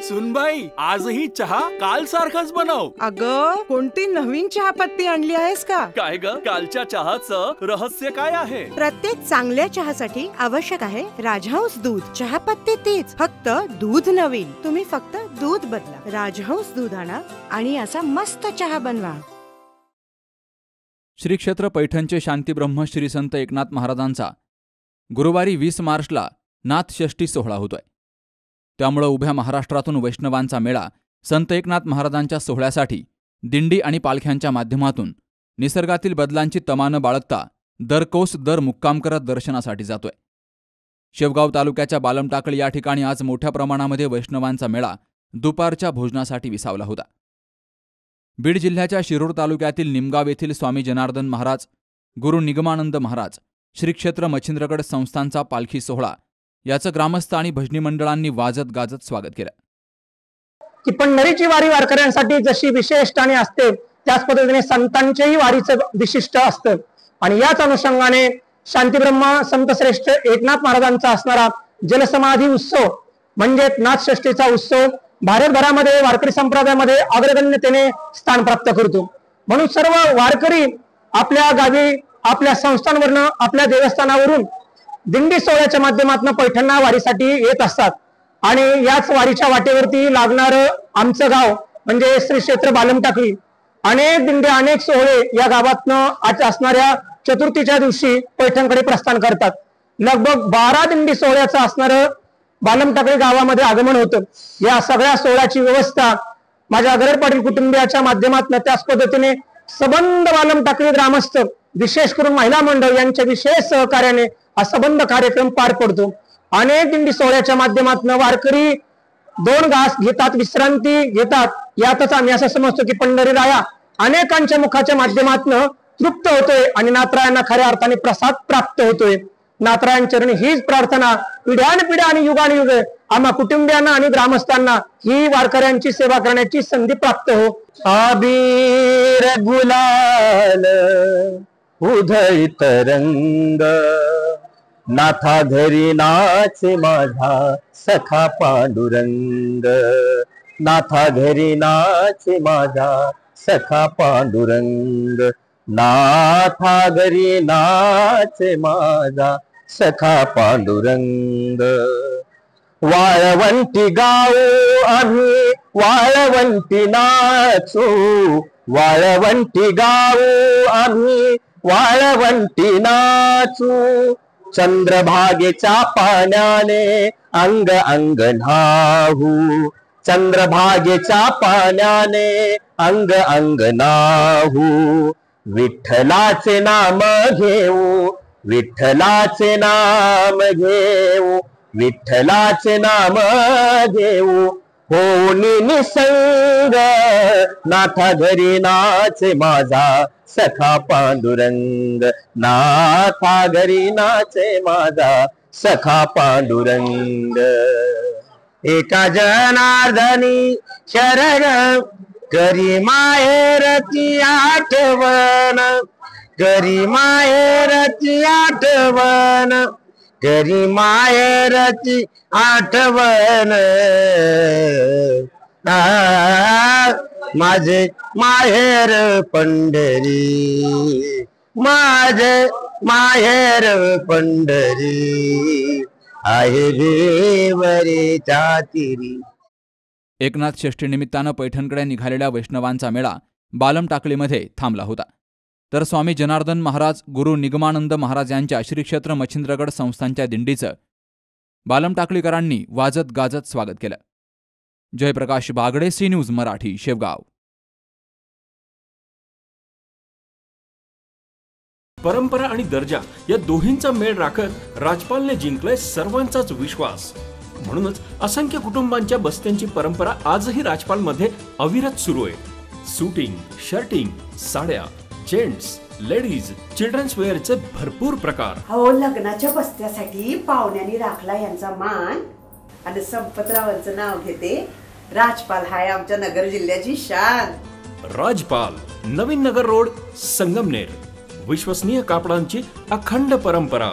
सुनबाई, आजही चहा काल सारखाच बनव. अगं, कोणती नवीन चहापत्ती आणली आहेस का? काय ग, कालच्या चहाचं रहस्य काय आहे? प्रत्येक चांगल्या चहासाठी आवश्यक आहे राजहंस दूध. चहापत्ती तीच, फक्त दूध नवीन. तुम्ही फक्त दूध बदला. राजहंस दूध आणा आणि असा मस्त चहा बनवा. श्री क्षेत्र पैठणचे शांतीब्रह्म श्री संत एकनाथ महाराजांचा गुरुवारी 20 मार्चला नाथषष्ठी सोहळा होतोय. त्यामुळं उभ्या महाराष्ट्रातून वैष्णवांचा मेळा संत एकनाथ महाराजांच्या सोहळ्यासाठी दिंडी आणि पालख्यांच्या माध्यमातून निसर्गातील बदलांची तमानं बाळगता दरकोस दर मुक्काम करत दर्शनासाठी जातोय. शेवगाव तालुक्याच्या बालमटाकळी या ठिकाणी आज मोठ्या प्रमाणामध्ये वैष्णवांचा मेळा दुपारच्या भोजनासाठी विसावला होता. बीड जिल्ह्याच्या शिरूर तालुक्यातील निमगाव येथील स्वामी जनार्दन महाराज, गुरु निगमानंद महाराज, श्री क्षेत्र मच्छिंद्रगड संस्थांचा पालखी सोहळा याचं ग्रामस्थ आणि भजनी मंडळांनी वाजत गाजत स्वागत केलं. की पंढरीची वारी वारकऱ्यांसाठी जशी विशेष ठाणी असते त्याच पद्धतीने संतांच्याही वारीचं विशिष्ट असतं. आणि याच अनुषंगाने शांतीब्रह्म संत श्रेष्ठ एकनाथ महाराजांचा असणारा जलसमाधी उत्सव म्हणजे नाथषष्ठीचा उत्सव भारतभरामध्ये वारकरी संप्रदायामध्ये अग्रगण्यतेने स्थान प्राप्त करतो. म्हणून सर्व वारकरी आपल्या गावी, आपल्या संस्थांवरनं, आपल्या देवस्थानावरून दिंडी सोहळ्याच्या माध्यमातून पैठणला वारीसाठी येत असतात. आणि याच वारीच्या वाटेवरती लागणारं आमचं गाव म्हणजे श्री क्षेत्र बालमटाकळी. अनेक दिंड्या, अनेक सोहळे या गावातनं आज असणाऱ्या चतुर्थीच्या दिवशी पैठणकडे प्रस्थान करतात. लगभग 12 दिंडी सोहळ्याचं असणारं बालमटाकळी गावामध्ये आगमन होतं. या सगळ्या सोहळ्याची व्यवस्था माझ्या गरड पाटील कुटुंबियाच्या माध्यमातून, त्याच पद्धतीने सबंध बालमटाकळी ग्रामस्थ, विशेष करून महिला मंडळ यांच्या विशेष सहकार्याने हा सबंध कार्यक्रम पार पडतो. अनेक दिंडी सोहळ्याच्या माध्यमातून वारकरी 2 घास घेतात, विश्रांती घेतात. यातच आम्ही असं समजतो की पंढरी राया अनेकांच्या मुखाच्या माध्यमातून तृप्त होतोय आणि नाथरायांना खऱ्या अर्थाने प्रसाद प्राप्त होतोय. नाथरायांचरणी हीच प्रार्थना पिढ्यानपिढ्या आणि युगानुयुग आम्हा कुटुंबियांना आणि ग्रामस्थांना ही वारकऱ्यांची सेवा करण्याची संधी प्राप्त हो. आबीर गुलाल उधळीत रंग, नाथा घरी नाचे माझा सखा पांडुरंग, नाथा घरी नाचे माझा सखा पांडुरंग, नाथा घरी नाचे माझा सखा पांडुरंग. वाळवंटी गाऊ आम्ही वाळवंटी नाचू, वाळवंटी गाऊ आम्ही वाळवंटी नाचू, चंद्रभागेच्या पाण्याने अंग अंग न्हाहू, चंद्रभागेच्या पाण्याने अंग अंग न्हाहू, विठ्ठलाचे नाम घेऊ, विठ्ठलाचे नाम घेऊ, विठ्ठलाचे नाम घेऊ, होनी निसंग, नाथा घरी नाचे माझा सखा पांडुरंग, नाथा घरी नाचे माझा सखा पांडुरंग. एका जनार्दनी शरण करी माहेरची आठवण, करी माहेरची आठवण, करी माहेरची आठवण, माझे माहेर पंढरी, माझे माहेर पंढरी, आहे देवरेच्या तीरी. एकनाथ षष्ठी निमित्तानं पैठणकडे निघालेल्या वैष्णवांचा मेळा बालमटाकळीमध्ये थांबला होता. तर स्वामी जनार्दन महाराज, गुरु निगमानंद महाराज यांच्या श्री क्षेत्र मच्छिंद्रगड संस्थांच्या दिंडीचं बालमटाकळीकरांनी वाजत गाजत स्वागत केलं. Jayprakash Bagde, C news Marathi, Shevgaon. परंपरा आणि दर्जा या दोन्हींचा मेळ राखत राजपालने जिंकलाय सर्वांचाच विश्वास. म्हणूनच असंख्य कुटुंबांच्या बस्त्यांची परंपरा आजही राजपालमध्ये अविरत सुरू आहे. सूटिंग, शर्टिंग, साड्या, जेंट्स, लेडीज, चिल्ड्रन्स वेअरचे भरपूर प्रकार. हो, लग्नाच्या बस्त्यासाठी पाहुण्यांनी राखला यांचा मान आणि संपतरावांचं नाव घेते. राजपाल हाय आमच्या नगर जिल्ह्याची शान. राजपाल, नवीन नगर रोड, संगमनेर. विश्वसनीय कापडांची अखंड परंपरा.